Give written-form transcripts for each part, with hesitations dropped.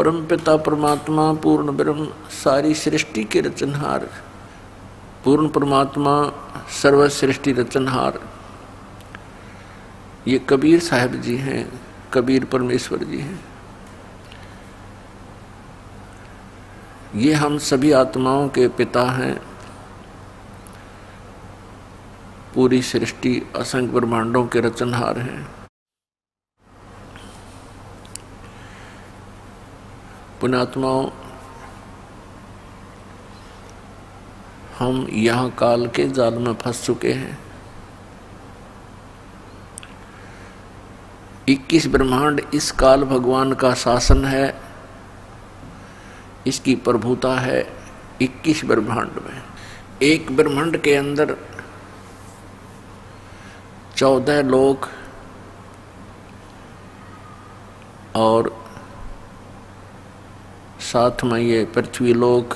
परम पिता परमात्मा पूर्ण ब्रह्म सारी सृष्टि के रचनहार, पूर्ण परमात्मा सर्व सृष्टि रचनहार, ये कबीर साहब जी हैं, कबीर परमेश्वर जी हैं। ये हम सभी आत्माओं के पिता हैं। पूरी सृष्टि असंख्य ब्रह्मांडों के रचनहार हैं। पुण्यात्माओं, हम यहाँ काल के जाल में फंस चुके हैं। 21 ब्रह्मांड इस काल भगवान का शासन है, इसकी प्रभुता है। 21 ब्रह्मांड में एक ब्रह्मांड के अंदर 14 लोक और साथ में ये पृथ्वी लोक,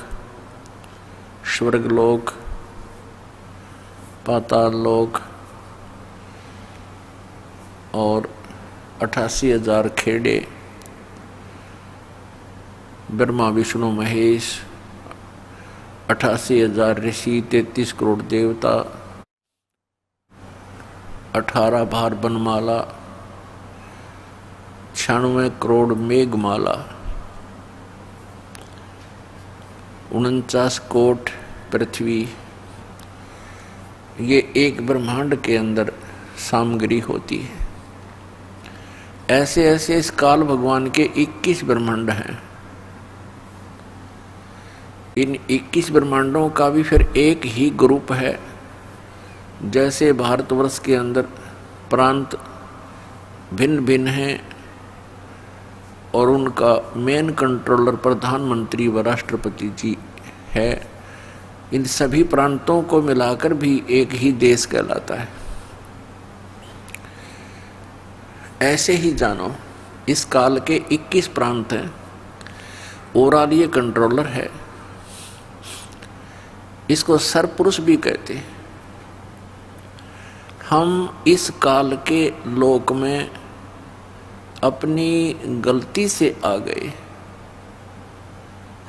स्वर्ग लोक, पाताल लोक और 88,000 खेड़े, ब्रह्मा विष्णु महेश, 88,000 ऋषि, 33 करोड़ देवता, 18 भार बनमाला, 96 करोड़ मेघमाला, 49 कोट पृथ्वी, ये एक ब्रह्मांड के अंदर सामग्री होती है। ऐसे ऐसे इस काल भगवान के 21 ब्रह्मांड हैं। इन 21 ब्रह्मांडों का भी फिर एक ही ग्रुप है। जैसे भारतवर्ष के अंदर प्रांत भिन्न भिन्न हैं और उनका मेन कंट्रोलर प्रधानमंत्री व राष्ट्रपति जी है, इन सभी प्रांतों को मिलाकर भी एक ही देश कहलाता है। ऐसे ही जानो, इस काल के 21 प्रांत हैं। ओवरऑल ये कंट्रोलर है। इसको सरपुरुष भी कहते हैं। हम इस काल के लोक में अपनी गलती से आ गए।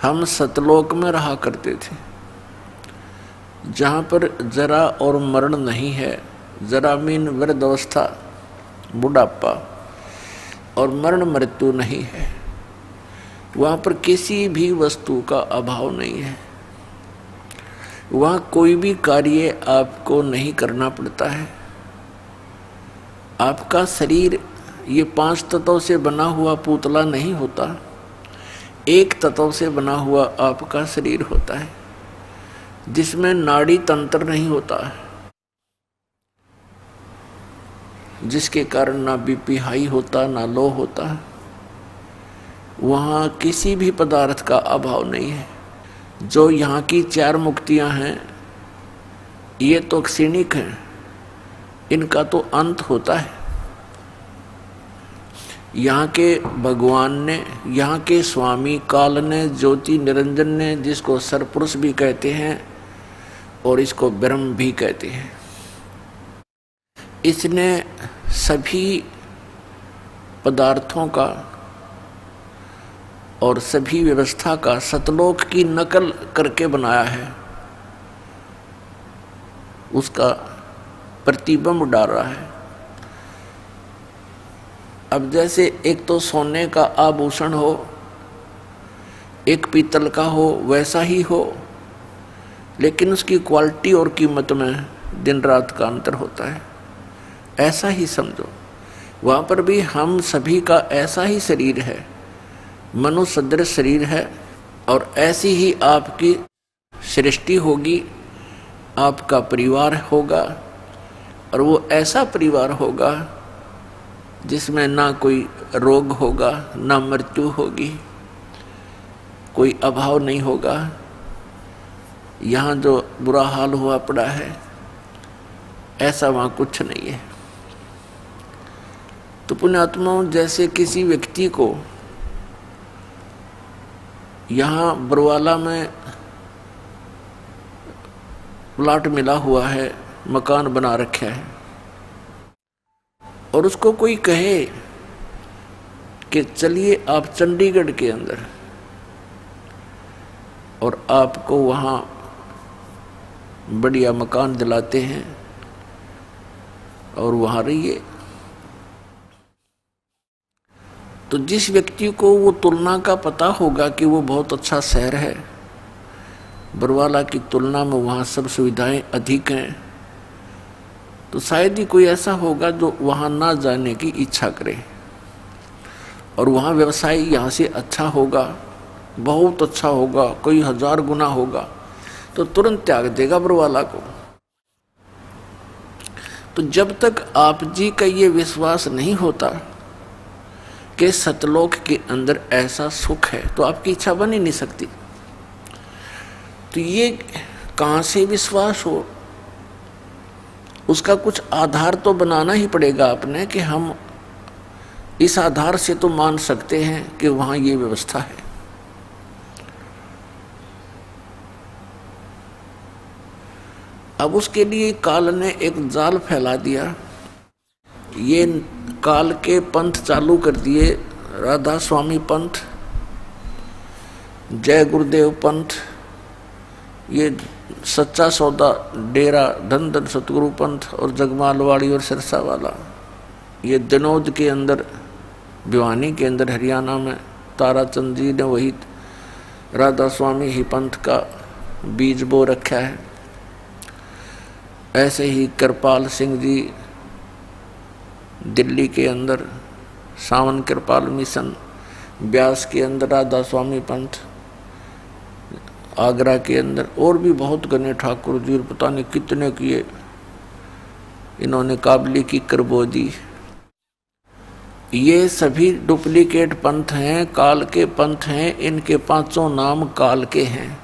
हम सतलोक में रहा करते थे, जहाँ पर जरा और मरण नहीं है। जरा मीन वृद्धावस्था, बुढ़ापा, और मरण मृत्यु नहीं है। वहाँ पर किसी भी वस्तु का अभाव नहीं है। वहाँ कोई भी कार्य आपको नहीं करना पड़ता है। आपका शरीर ये 5 तत्वों से बना हुआ पुतला नहीं होता, एक तत्व से बना हुआ आपका शरीर होता है, जिसमें नाड़ी तंत्र नहीं होता है, जिसके कारण ना बीपी हाई होता, ना लो होता है। वहाँ किसी भी पदार्थ का अभाव नहीं है। जो यहाँ की 4 मुक्तियाँ हैं, ये तो क्षणिक हैं, इनका तो अंत होता है। यहाँ के भगवान ने, यहाँ के स्वामी काल ने, ज्योति निरंजन ने, जिसको सरपुरुष भी कहते हैं और इसको ब्रह्म भी कहते हैं, इसने सभी पदार्थों का और सभी व्यवस्था का सतलोक की नकल करके बनाया है। उसका प्रतिबिंब डाल रहा है। अब जैसे एक तो सोने का आभूषण हो, एक पीतल का हो, वैसा ही हो, लेकिन उसकी क्वालिटी और कीमत में दिन रात का अंतर होता है। ऐसा ही समझो, वहाँ पर भी हम सभी का ऐसा ही शरीर है, मनुष्य सदृश शरीर है, और ऐसी ही आपकी सृष्टि होगी, आपका परिवार होगा, और वो ऐसा परिवार होगा जिसमें ना कोई रोग होगा, ना मृत्यु होगी, कोई अभाव नहीं होगा। यहाँ जो बुरा हाल हुआ पड़ा है, ऐसा वहाँ कुछ नहीं है। तो पुण्यात्माओं, जैसे किसी व्यक्ति को यहाँ बरवाला में प्लाट मिला हुआ है, मकान बना रखा है, और उसको कोई कहे कि चलिए आप चंडीगढ़ के अंदर, और आपको वहाँ बढ़िया मकान दिलाते हैं और वहाँ रहिए। तो जिस व्यक्ति को वो तुलना का पता होगा कि वो बहुत अच्छा शहर है, बरवाला की तुलना में वहाँ सब सुविधाएं अधिक हैं, तो शायद ही कोई ऐसा होगा जो वहाँ ना जाने की इच्छा करे। और वहाँ व्यवसाय यहाँ से अच्छा होगा, बहुत अच्छा होगा, कोई 1000 गुना होगा, तो तुरंत त्याग देगा बरवाला को। तो जब तक आप जी का ये विश्वास नहीं होता कि सतलोक के अंदर ऐसा सुख है, तो आपकी इच्छा बन ही नहीं सकती। तो ये कहाँ से विश्वास हो, उसका कुछ आधार तो बनाना ही पड़ेगा आपने, कि हम इस आधार से तो मान सकते हैं कि वहाँ ये व्यवस्था है। अब उसके लिए काल ने एक जाल फैला दिया। ये काल के पंथ चालू कर दिए, राधा स्वामी पंथ, जय गुरुदेव पंथ, ये सच्चा सौदा डेरा धन धन सतगुरु पंथ, और जगमालवाड़ी और सिरसा वाला। ये दिनोद के अंदर, भिवानी के अंदर हरियाणा में ताराचंद जी ने वही राधा स्वामी ही पंथ का बीज बो रखा है। ऐसे ही कृपाल सिंह जी दिल्ली के अंदर सावन कृपाल मिशन, ब्यास के अंदर राधा स्वामी पंथ, आगरा के अंदर और भी बहुत गणे ठाकुर जी, पता नहीं कितने किए इन्होंने काबली की करबो दी। ये सभी डुप्लीकेट पंथ हैं, काल के पंथ हैं। इनके 5 नाम काल के हैं।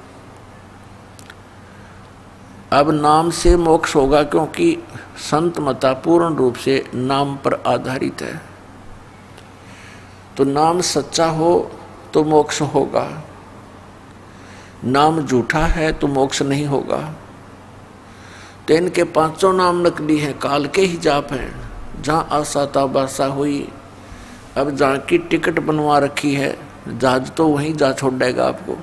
अब नाम से मोक्ष होगा, क्योंकि संत मता पूर्ण रूप से नाम पर आधारित है। तो नाम सच्चा हो तो मोक्ष होगा, नाम झूठा है तो मोक्ष नहीं होगा। तो इनके 5 नाम नकली हैं, काल के ही जाप हैं। जहाँ आशा ताबासा हुई, अब जहाँ की टिकट बनवा रखी है, जहाज तो वहीं जा छोड़ेगा आपको।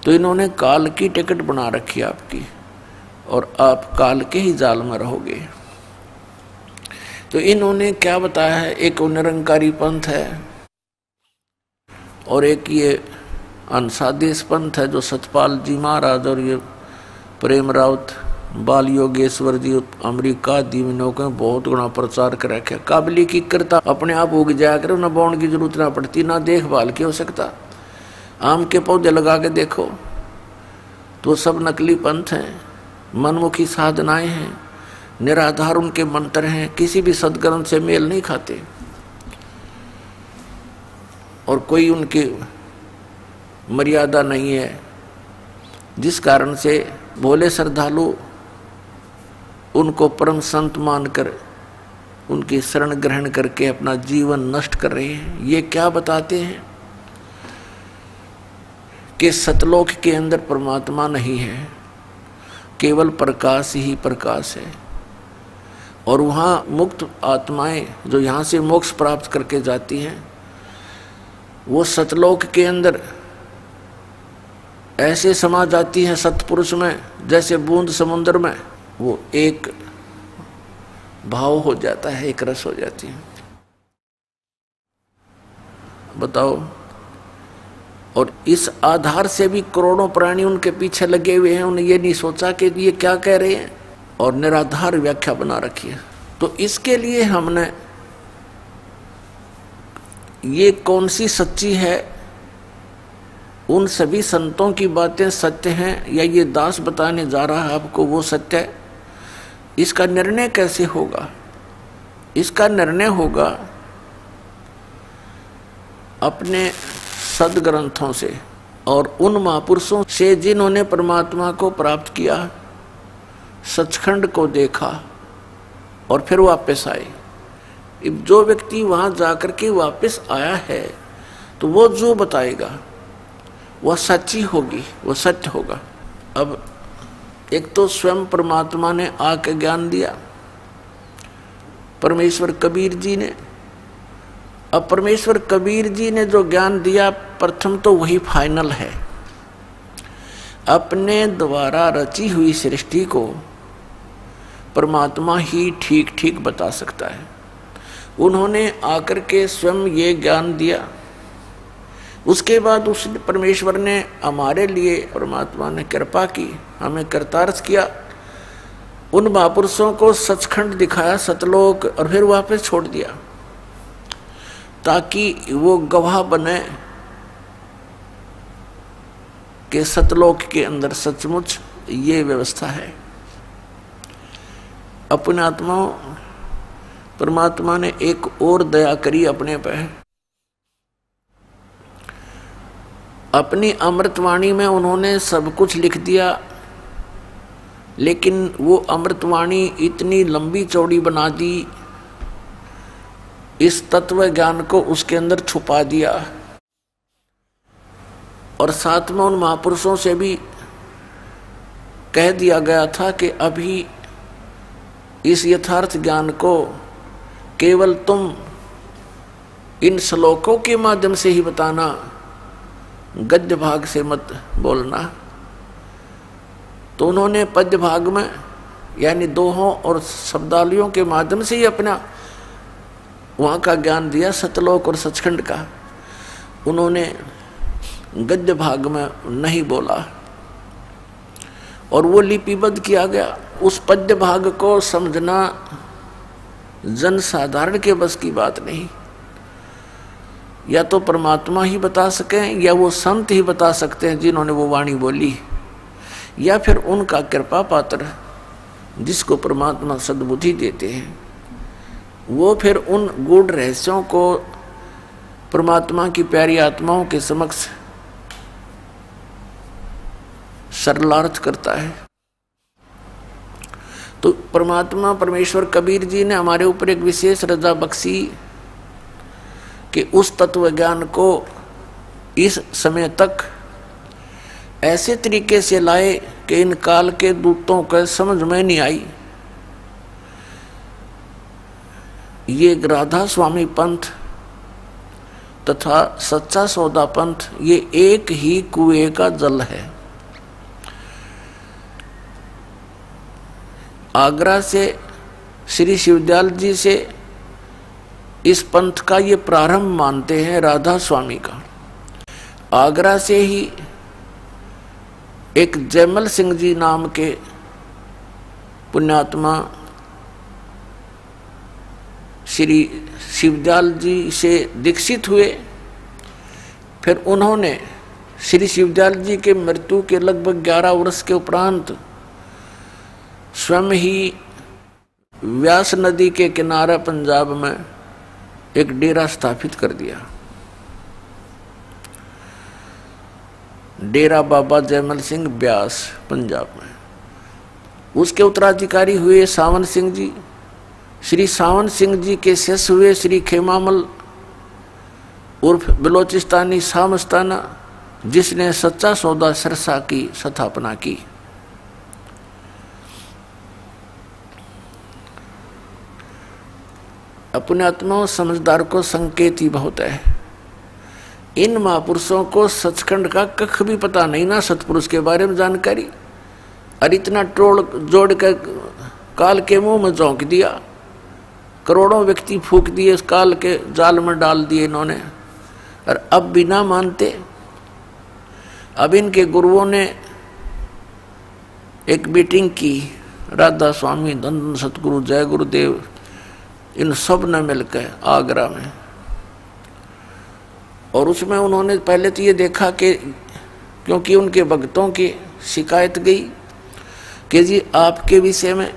तो इन्होंने काल की टिकट बना रखी है आपकी, और आप काल के ही जाल में रहोगे। तो इन्होंने क्या बताया है, एक निरंकारी पंथ है और एक ये अंसादेश पंथ है, जो सतपाल जी महाराज और ये प्रेम राउत, बाल योगेश्वर जी अमेरिका दीवनों के बहुत गुना प्रचार कर रखे। काबली की करता अपने आप उग जाया करे, ना बोने की जरूरत ना पड़ती, ना देखभाल की हो सकता। आम के पौधे लगा के देखो तो सब नकली पंथ हैं, मनमुखी साधनाएं हैं, निराधार उनके मंत्र हैं, किसी भी सदग्रंथ से मेल नहीं खाते, और कोई उनकी मर्यादा नहीं है, जिस कारण से भोले श्रद्धालु उनको परम संत मानकर उनकी शरण ग्रहण करके अपना जीवन नष्ट कर रहे हैं। ये क्या बताते हैं कि सतलोक के अंदर परमात्मा नहीं है, केवल प्रकाश ही प्रकाश है। और वहाँ मुक्त आत्माएं जो यहाँ से मोक्ष प्राप्त करके जाती हैं, वो सतलोक के अंदर ऐसे समा जाती हैं सतपुरुष में, जैसे बूंद समुद्र में। वो एक भाव हो जाता है, एक रस हो जाती है। बताओ। और इस आधार से भी करोड़ों प्राणी उनके पीछे लगे हुए हैं। उन्हें ये नहीं सोचा कि ये क्या कह रहे हैं, और निराधार व्याख्या बना रखी है। तो इसके लिए हमने ये कौन सी सच्ची है, उन सभी संतों की बातें सत्य हैं या ये दास बताने जा रहा है आपको वो सत्य है, इसका निर्णय कैसे होगा? इसका निर्णय होगा अपने सदग्रंथों से और उन महापुरुषों से जिन्होंने परमात्मा को प्राप्त किया, सचखंड को देखा और फिर वापस आए। जो व्यक्ति वहां जाकर के वापस आया है, तो वो जो बताएगा वह सच्ची होगी, वो सत्य होगा। अब एक तो स्वयं परमात्मा ने आके ज्ञान दिया, परमेश्वर कबीर जी ने, अब परमेश्वर कबीर जी ने जो ज्ञान दिया, प्रथम तो वही फाइनल है। अपने द्वारा रची हुई सृष्टि को परमात्मा ही ठीक ठीक बता सकता है। उन्होंने आकर के स्वयं ये ज्ञान दिया। उसके बाद उस परमेश्वर ने हमारे लिए, परमात्मा ने कृपा की, हमें करतार्थ किया। उन महापुरुषों को सचखंड दिखाया, सतलोक, और फिर वापस छोड़ दिया ताकि वो गवाह बने कि सतलोक के अंदर सचमुच ये व्यवस्था है। अपने आत्माओं, परमात्मा ने एक और दया करी अपने पे। अपनी अमृतवाणी में उन्होंने सब कुछ लिख दिया, लेकिन वो अमृतवाणी इतनी लंबी चौड़ी बना दी, इस तत्व ज्ञान को उसके अंदर छुपा दिया। और साथ में उन महापुरुषों से भी कह दिया गया था कि अभी इस यथार्थ ज्ञान को केवल तुम इन श्लोकों के माध्यम से ही बताना, गद्य भाग से मत बोलना। तो उन्होंने पद्य भाग में, यानी दोहों और शब्दावलियों के माध्यम से ही अपना वहाँ का ज्ञान दिया, सतलोक और सचखंड का। उन्होंने गद्य भाग में नहीं बोला और वो लिपिबद्ध किया गया। उस पद्य भाग को समझना जन साधारण के बस की बात नहीं। या तो परमात्मा ही बता सकें, या वो संत ही बता सकते हैं जिन्होंने वो वाणी बोली, या फिर उनका कृपा पात्र जिसको परमात्मा सद्बुद्धि देते हैं, वो फिर उन गूढ़ रहस्यों को परमात्मा की प्यारी आत्माओं के समक्ष सरलार्थ करता है। तो परमात्मा परमेश्वर कबीर जी ने हमारे ऊपर एक विशेष रजा बख्शी कि उस तत्व ज्ञान को इस समय तक ऐसे तरीके से लाए कि इन काल के दूतों को समझ में नहीं आई। ये राधा स्वामी पंथ तथा सच्चा सौदा पंथ, ये एक ही कुएं का जल है। आगरा से श्री शिवदयाल जी से इस पंथ का ये प्रारंभ मानते हैं, राधा स्वामी का। आगरा से ही एक जयमल सिंह जी नाम के पुण्यात्मा श्री शिवदयाल जी से दीक्षित हुए। फिर उन्होंने श्री शिवदयाल जी के मृत्यु के लगभग 11 वर्ष के उपरांत स्वयं ही व्यास नदी के किनारे पंजाब में एक डेरा स्थापित कर दिया, डेरा बाबा जयमल सिंह ब्यास, पंजाब में। उसके उत्तराधिकारी हुए सावन सिंह जी। श्री सावन सिंह जी के शिष्य हुए श्री खेमामल उर्फ बलोचिस्तानी शाह मस्ताना, जिसने सच्चा सौदा सिरसा की स्थापना की। अपने आत्माओं, समझदार को संकेत ही बहुत है। इन महापुरुषों को सचखंड का कख भी पता नहीं ना, सतपुरुष के बारे में जानकारी, और इतना टोल जोड़ कर काल के मुंह में झोंक दिया। करोड़ों व्यक्ति फूंक दिए, उस काल के जाल में डाल दिए इन्होंने, और अब भी ना मानते। अब इनके गुरुओं ने एक मीटिंग की, राधा स्वामी, धन सतगुरु, जय गुरुदेव, इन सब ने मिलकर आगरा में। और उसमें उन्होंने पहले तो ये देखा कि, क्योंकि उनके भक्तों की शिकायत गई कि जी आपके विषय में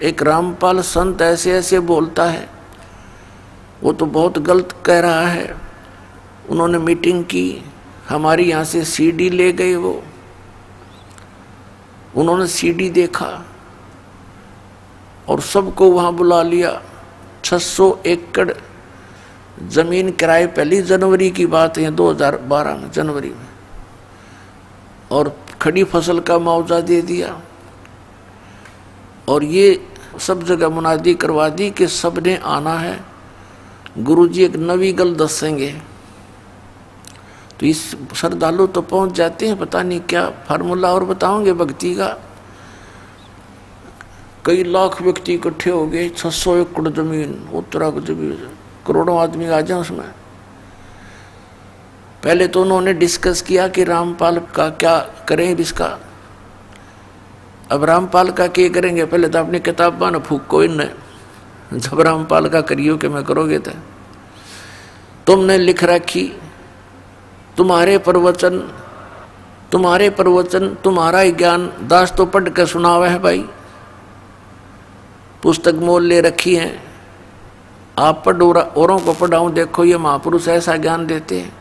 एक रामपाल संत ऐसे ऐसे बोलता है, वो तो बहुत गलत कह रहा है। उन्होंने मीटिंग की, हमारी यहाँ से सीडी ले गए वो। उन्होंने सीडी देखा और सबको वहाँ बुला लिया। 600 एकड़ जमीन किराए, पहली जनवरी की बात है 2012 में, जनवरी में, और खड़ी फसल का मुआवजा दे दिया। और ये सब जगह मुनादी करवा दी कि सबने आना है, गुरुजी एक नवी गल दसेंगे तो इस श्रद्धालु तो पहुंच जाते हैं, पता नहीं क्या फार्मूला और बताओगे भक्ति का। कई लाख व्यक्ति इकट्ठे हो गए, 600 एकड़ जमीन, उत्तराखंड जमीन, करोड़ों आदमी आ जाए उसमें। पहले तो उन्होंने डिस्कस किया कि रामपाल का क्या करें इसका। अब रामपाल का क्या करेंगे, पहले तो अपनी किताब न फूको इनने, जब रामपाल का करियो कि मैं करोगे तो तुमने लिख रखी तुम्हारे प्रवचन तुम्हारा ही ज्ञान दास तो पढ़ कर सुनावा है भाई, पुस्तक मोल ले रखी है, आप पढ़ो औरों को पढ़ाऊं, देखो ये महापुरुष ऐसा ज्ञान देते हैं।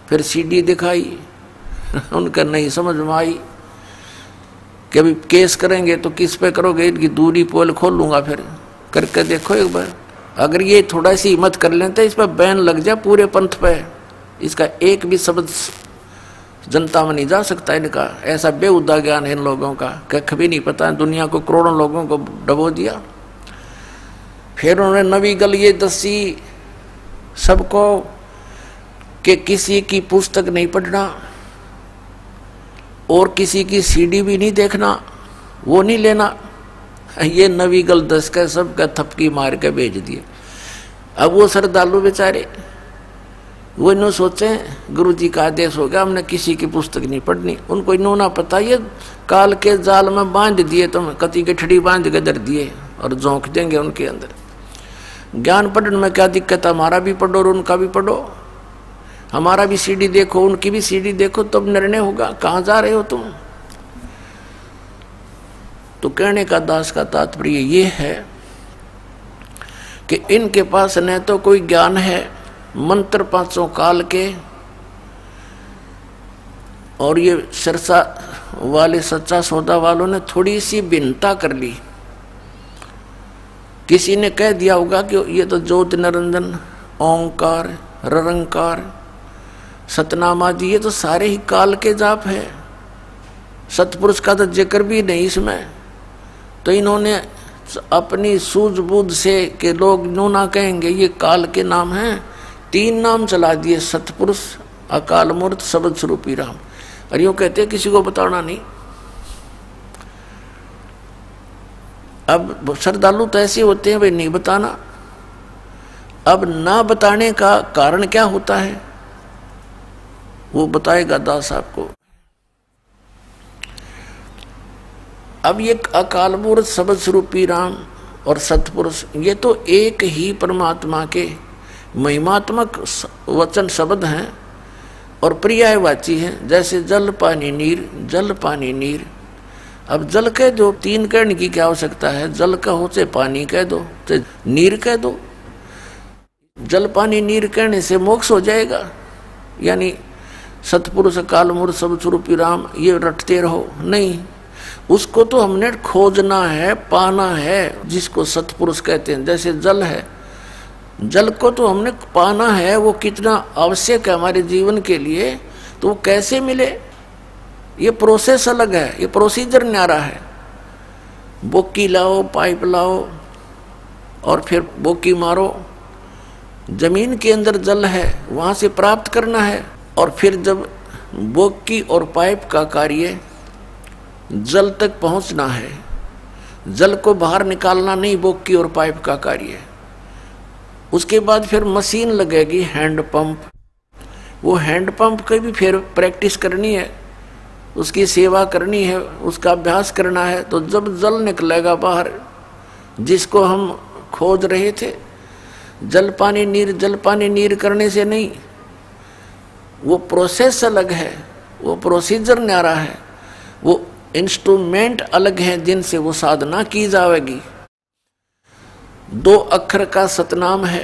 फिर सीडी दिखाई उनका नहीं समझ में आई कि अभी केस करेंगे तो किस पे करोगे, इनकी दूरी पोल खोल लूंगा, फिर करके देखो एक बार। अगर ये थोड़ा सी हिम्मत कर लेते इस पर बैन लग जाए पूरे पंथ पे, इसका एक भी शब्द जनता में नहीं जा सकता इनका, ऐसा बेहुदा ज्ञान है इन लोगों का, कख भी नहीं पता है, दुनिया को करोड़ों लोगों को डबो दिया। फिर उन्होंने नवी गल ये दसी सबको कि किसी की पुस्तक नहीं पढ़ना और किसी की सीडी भी नहीं देखना, वो नहीं लेना। ये नवी गल दस का सबका थपकी मार के भेज दिए। अब वो श्रद्धालु बेचारे वो इन्हों सोचे गुरु जी का आदेश हो गया, हमने किसी की पुस्तक नहीं पढ़नी। उनको इन्होंने पता ये काल के जाल में बांध दिए, तुम कति के ठड़ी बांध के दर दिए और झोंक देंगे उनके अंदर। ज्ञान पढ़ने में क्या दिक्कत, हमारा भी पढ़ो और उनका भी पढ़ो, हमारा भी सीडी देखो उनकी भी सीडी देखो, तब निर्णय होगा कहाँ जा रहे हो तुम। तो कहने का दास का तात्पर्य ये है कि इनके पास न तो कोई ज्ञान है मंत्र पांचों काल के, और ये सिरसा वाले सच्चा सौदा वालों ने थोड़ी सी भिन्नता कर ली। किसी ने कह दिया होगा कि ये तो ज्योति निरंजन, ओंकार, ररंकार, सतनाम आदि ये तो सारे ही काल के जाप है, सतपुरुष का तो जिक्र भी नहीं इसमें। तो इन्होंने अपनी सूझबूझ से कि लोग नो ना कहेंगे ये काल के नाम हैं, 3 नाम चला दिए, सतपुरुष, अकाल मूर्त, शब्द स्वरूपी राम। और यूं कहते किसी को बताना नहीं। अब श्रद्धालु तो ऐसे होते हैं भाई नहीं बताना। अब ना बताने का कारण क्या होता है वो बताएगा दास आपको। अब ये अकाल मूर्त, शब्द स्वरूपी राम और सतपुरुष ये तो एक ही परमात्मा के महिमात्मक वचन शब्द हैं और पर्यायवाची हैं, जैसे जल पानी नीर, जल पानी नीर। अब जल कह दो, 3 कहने की क्या आवश्यकता है, जल कहो चाहे पानी कह दो चाहे नीर कह दो। जल पानी नीर कहने से मोक्ष हो जाएगा, यानी सतपुरुष, अकाल मूर्त, शब्द स्वरूपी राम ये रटते रहो, नहीं। उसको तो हमने खोजना है, पाना है, जिसको सतपुरुष कहते हैं। जैसे जल है, जल को तो हमने पाना है, वो कितना आवश्यक है हमारे जीवन के लिए, तो वो कैसे मिले, ये प्रोसेस अलग है, ये प्रोसीजर न्यारा है। बोकी लाओ, पाइप लाओ और फिर बोकी मारो, जमीन के अंदर जल है वहां से प्राप्त करना है, और फिर जब बोकी और पाइप का कार्य जल तक पहुंचना है, जल को बाहर निकालना नहीं बोकी और पाइप का कार्य है। उसके बाद फिर मशीन लगेगी हैंड पंप, वो हैंड पंप की भी फिर प्रैक्टिस करनी है, उसकी सेवा करनी है, उसका अभ्यास करना है। तो जब जल निकलेगा बाहर, जिसको हम खोज रहे थे, जल पानी नीर करने से नहीं, वो प्रोसेस अलग है, वो प्रोसीजर न्यारा है, वो इंस्ट्रूमेंट अलग हैं जिनसे वो साधना की जाएगी। 2 अक्षर का सतनाम है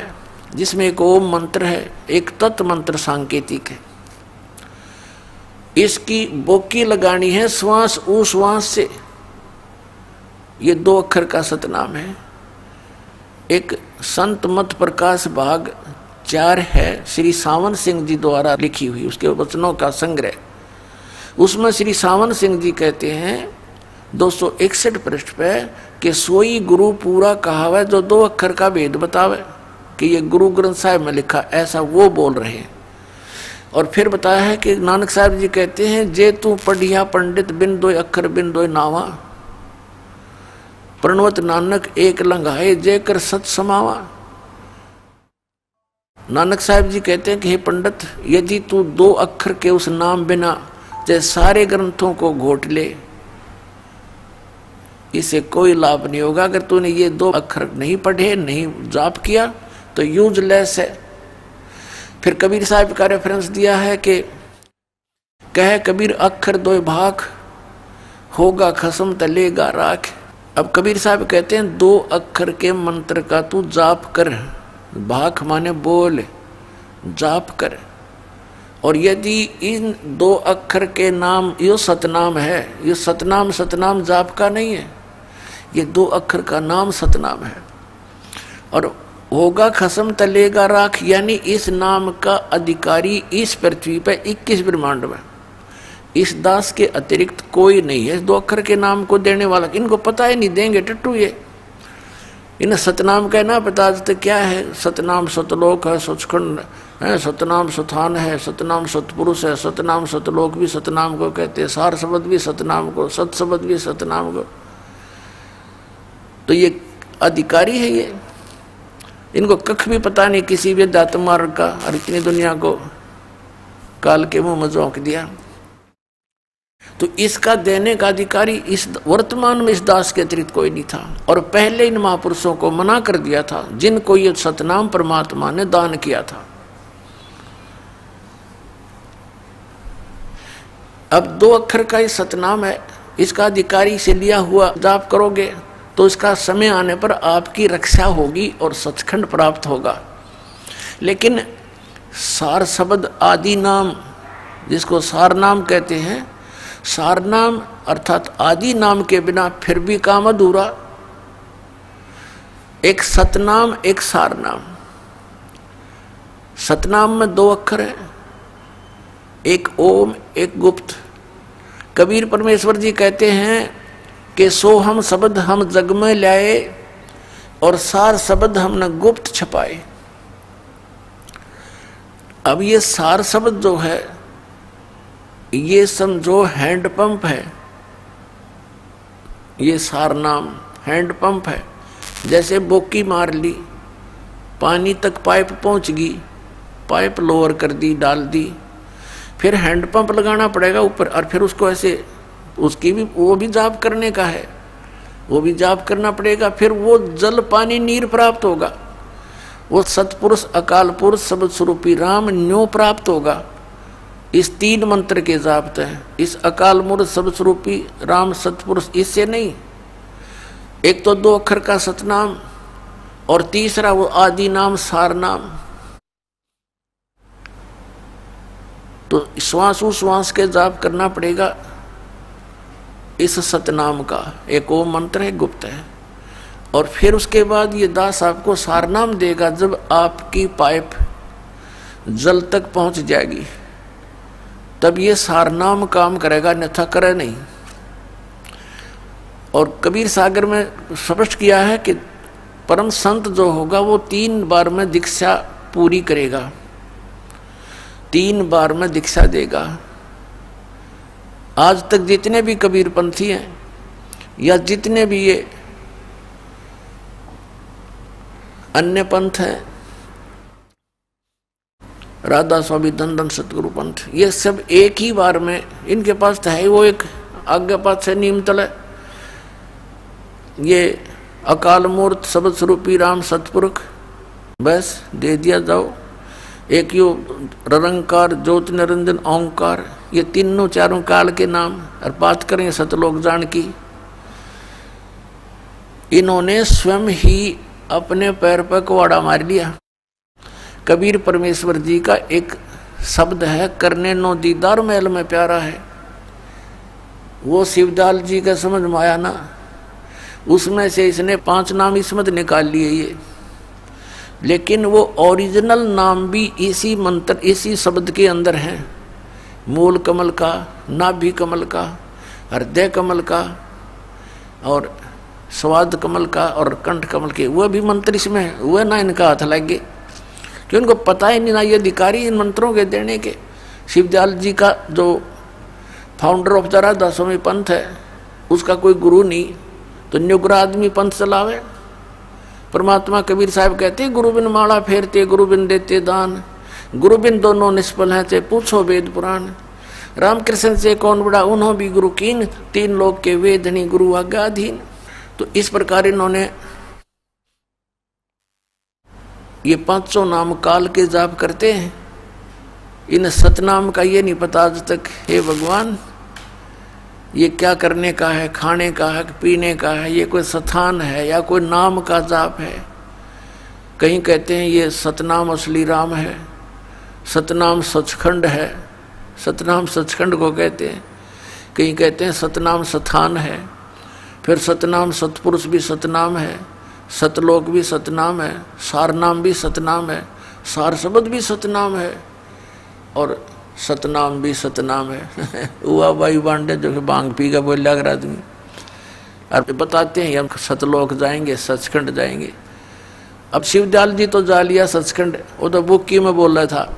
जिसमें एक ओम मंत्र है, एक तत् मंत्र सांकेतिक है। इसकी बोकी लगानी है श्वास उश्वास से, ये 2 अक्षर का सतनाम है। एक संत मत प्रकाश भाग 4 है, श्री सावन सिंह जी द्वारा लिखी हुई, उसके वचनों का संग्रह। उसमें श्री सावन सिंह जी कहते हैं 261 पृष्ठ पे कि सोई गुरु पूरा कहावे जो 2 अक्षर का भेद बतावे। कि ये गुरु ग्रंथ साहिब में लिखा, ऐसा वो बोल रहे हैं। और फिर बताया है कि नानक साहब जी कहते हैं, जे तू पढ़िया पंडित बिन दोय अखर बिन दोय नावा, प्रणवत नानक एक लंघाए जे कर सत समावा। नानक साहब जी कहते हैं कि हे पंडित, यदि तू 2 अक्षर के उस नाम बिना जैसे सारे ग्रंथों को घोट ले, इसे कोई लाभ नहीं होगा। अगर तूने ये 2 अक्षर नहीं पढ़े, नहीं जाप किया, तो यूजलेस है। फिर कबीर साहब का रेफरेंस दिया है कि कह कबीर अक्षर 2 भाख, होगा खसम तलेगा राख। अब कबीर साहब कहते हैं 2 अक्षर के मंत्र का तू जाप कर, भाख माने बोल, जाप कर। और यदि इन 2 अक्षर के नाम, यो सतनाम है, ये सतनाम जाप का नहीं है, ये 2 अक्षर का नाम सतनाम है। और होगा खसम तलेगा राख, यानी इस नाम का अधिकारी इस पृथ्वी पर 21 ब्रह्मांड में इस दास के अतिरिक्त कोई नहीं है 2 अक्षर के नाम को देने वाला। इनको पता ही नहीं, देंगे टट्टू ये। इन्हें सतनाम का ना पता तो क्या है, सतनाम सतलोक है, सचखंड है, सतनाम सथान है, सतनाम सतपुरुष है, सतनाम सतलोक भी सतनाम को कहते हैं, सार शब्द भी सतनाम को, सत शब्द भी सतनाम को। तो ये अधिकारी है ये, इनको कख भी पता नहीं किसी भी दात मार्ग का, और इतनी दुनिया को काल के मुंह में झोंक दिया। तो इसका देने का अधिकारी इस वर्तमान में इस दास के अतिरिक्त कोई नहीं था। और पहले इन महापुरुषों को मना कर दिया था जिनको ये सतनाम परमात्मा ने दान किया था। अब 2 अक्षर का ये सतनाम है, इसका अधिकारी से लिया हुआ जाप करोगे तो इसका समय आने पर आपकी रक्षा होगी और सचखंड प्राप्त होगा। लेकिन सार शब्द आदि नाम, जिसको सार नाम कहते हैं, सार नाम अर्थात आदि नाम के बिना फिर भी काम अधूरा। एक सतनाम, एक सार नाम। सतनाम में 2 अक्षर है, एक ओम, एक गुप्त। कबीर परमेश्वर जी कहते हैं कि सो हम शब्द हम जग में लाए, और सार शब्द हमने गुप्त छपाए। अब ये सार शब्द जो है, ये समझो हैंडपंप है, ये सार नाम हैंडपंप है। जैसे बोकी मार ली, पानी तक पाइप पहुंच गई, पाइप लोअर कर दी, डाल दी, फिर हैंडपंप लगाना पड़ेगा ऊपर, और फिर उसको ऐसे, उसकी भी वो भी जाप करने का है, वो भी जाप करना पड़ेगा। फिर वो जल पानी नीर प्राप्त होगा, वो सतपुरुष अकाल पुरुष शब्द स्वरूपी राम न्यो प्राप्त होगा। इस 3 मंत्र के जापते हैं, इस अकाल मूर्त शब्द स्वरूपी राम सतपुरुष, इससे नहीं। एक तो 2 अक्षर का सतनाम, और तीसरा वो आदि नाम सार नाम। तो श्वास के जाप करना पड़ेगा इस सतनाम का। एक वो मंत्र है, गुप्त है। और फिर उसके बाद ये दास आपको सार नाम देगा जब आपकी पाइप जल तक पहुंच जाएगी, तब ये सार नाम काम करेगा, अन्यथा करे नहीं। और कबीर सागर में स्पष्ट किया है कि परम संत जो होगा वो 3 बार में दीक्षा पूरी करेगा, 3 बार में दीक्षा देगा। आज तक जितने भी कबीर पंथी हैं, या जितने भी ये अन्य पंथ हैं, राधा स्वामी धन सतगुरु पंथ, ये सब एक ही बार में, इनके पास तो है वो एक आज्ञा पाठ से नीम तल है, ये अकाल मूर्त शब्द स्वरूपी राम सतपुरुष, बस दे दिया जाओ। एक यो निरंकार ज्योति निरंजन ओंकार, ये तीनों चारों काल के नाम, और बात करें सतलोक जान की, इन्होंने स्वयं ही अपने पैर पर कुआड़ा मार लिया। कबीर परमेश्वर जी का एक शब्द है, करने नो दीदार महल में प्यारा है, वो शिवदाल जी का समझ में आया ना, उसमें से इसने 5 नाम इसमत निकाल लिए ये। लेकिन वो ओरिजिनल नाम भी इसी मंत्र, इसी शब्द के अंदर है। मूल कमल का, नाभि कमल का, हृदय कमल का, और स्वाद कमल का और कंठ कमल के, वह भी मंत्र इसमें है, वह ना इनका हाथ लगे कि उनको पता ही नहीं, ना ये अधिकारी इन मंत्रों के देने के। शिवदयाल जी का जो फाउंडर ऑफ द राधा स्वामी पंथ है, उसका कोई गुरु नहीं, तो न्युग्रा आदमी पंथ चलावे। परमात्मा कबीर साहब कहते हैं गुरु बिन माला फेरते, गुरु बिन देते दान, गुरु बिन दोनों निष्फल हैं, चाहे पूछो वेद पुराण। रामकृष्ण से कौन बड़ा, उन्हों भी गुरु कीन, तीन लोग के वेदनी गुरु आज्ञाधीन। तो इस प्रकार इन्होंने ये 500 नाम काल के जाप करते हैं। इन सतनाम का ये नहीं पता आज तक, हे भगवान ये क्या करने का है, खाने का है, पीने का है, ये कोई स्थान है या कोई नाम का जाप है। कहीं कहते हैं ये सतनाम असली राम है, सतनाम सचखंड है, सतनाम सचखंड को कहते हैं। कहीं कहते हैं सतनाम स्थान है, फिर सतनाम सतपुरुष भी सतनाम है, सतलोक भी सतनाम है, सारनाम भी सतनाम है, सार शब्द भी सतनाम है और सतनाम भी सतनाम है। हुआ भाई बांडे जो बांग पी का बोल लग रहा आदमी, और बताते हैं हम सतलोक जाएंगे, सचखंड जाएंगे। अब शिवदयाल जी तो जा लिया सचखंड, वो तो बुक्की में बोल रहा था,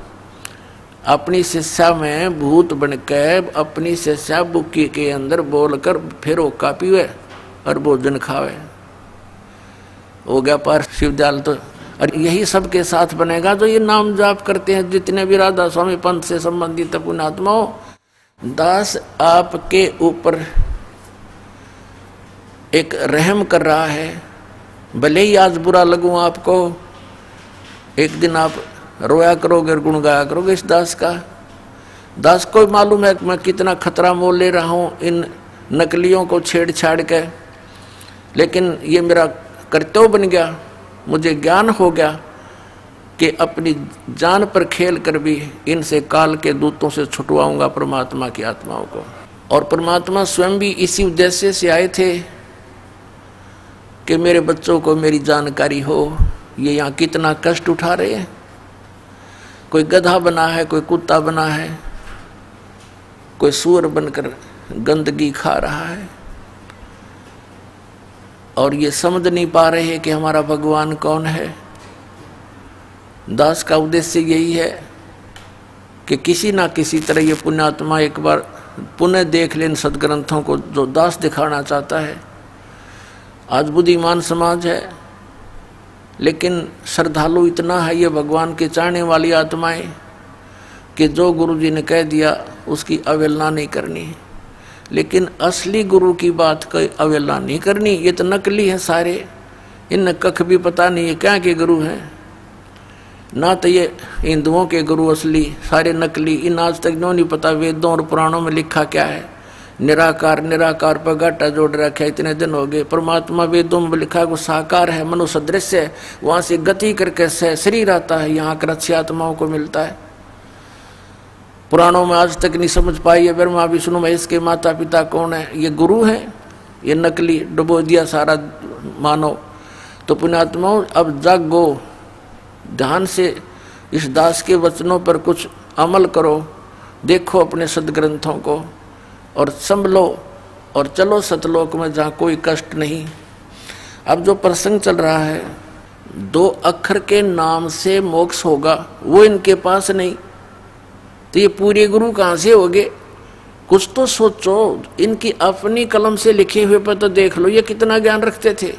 अपनी शिष्या में भूत बनकर अपनी शिष्या बुक्की के अंदर बोलकर फिर ओका पीवे और भोजन खावे, हो गया पार शिवदयाल तो। और यही सबके साथ बनेगा जो ये नाम जाप करते हैं, जितने भी राधा स्वामी पंथ से संबंधित पुण्यात्माओं। दास आपके ऊपर एक रहम कर रहा है, भले ही आज बुरा लगूं आपको, एक दिन आप रोया करोगे और गुण गाया करोगे इस दास का। दास को मालूम है कि मैं कितना खतरा मोल ले रहा हूं इन नकलियों को छेड़छाड़ के, लेकिन ये मेरा कर्तव्य बन गया, मुझे ज्ञान हो गया कि अपनी जान पर खेल कर भी इनसे काल के दूतों से छुटवाऊंगा परमात्मा की आत्माओं को। और परमात्मा स्वयं भी इसी उद्देश्य से आए थे कि मेरे बच्चों को मेरी जानकारी हो, ये यहाँ कितना कष्ट उठा रहे हैं। कोई गधा बना है, कोई कुत्ता बना है, कोई सूअर बनकर गंदगी खा रहा है और ये समझ नहीं पा रहे कि हमारा भगवान कौन है। दास का उद्देश्य यही है कि किसी ना किसी तरह ये पुण्यात्मा एक बार पुनः देख लें सदग्रंथों को जो दास दिखाना चाहता है। आज बुद्धिमान समाज है, लेकिन श्रद्धालु इतना है ये भगवान के चाहने वाली आत्माएं कि जो गुरु जी ने कह दिया उसकी अवहेलना नहीं करनी, लेकिन असली गुरु की बात की अवहेलना नहीं करनी। ये तो नकली है सारे, इन कख भी पता नहीं है क्या के गुरु हैं, ना तो ये हिंदुओं के गुरु असली, सारे नकली। इन आज तक नहीं पता वेदों और पुराणों में लिखा क्या है। निराकार निराकार पर घाटा जोड़ रखा है, इतने दिन हो गए। परमात्मा वेदों में लिखा है वो साकार है, मनुष्य सदृश्य है, वहाँ से गति करके शरीर आता है, यहाँ कर अच्छी आत्माओं को मिलता है। पुराणों में आज तक नहीं समझ पाई है ब्रह्मा विष्णु महेश के माता पिता कौन है, ये गुरु हैं, ये नकली डुबो दिया सारा मानव। तो पुण्यात्माओं अब जागो, ध्यान से इस दास के वचनों पर कुछ अमल करो, देखो अपने सदग्रंथों को और संभलो और चलो सतलोक में जहाँ कोई कष्ट नहीं। अब जो प्रसंग चल रहा है 2 अक्षर के नाम से मोक्ष होगा, वो इनके पास नहीं, तो ये पूरे गुरु कहाँ से होगे? कुछ तो सोचो, इनकी अपनी कलम से लिखे हुए पर तो देख लो ये कितना ज्ञान रखते थे।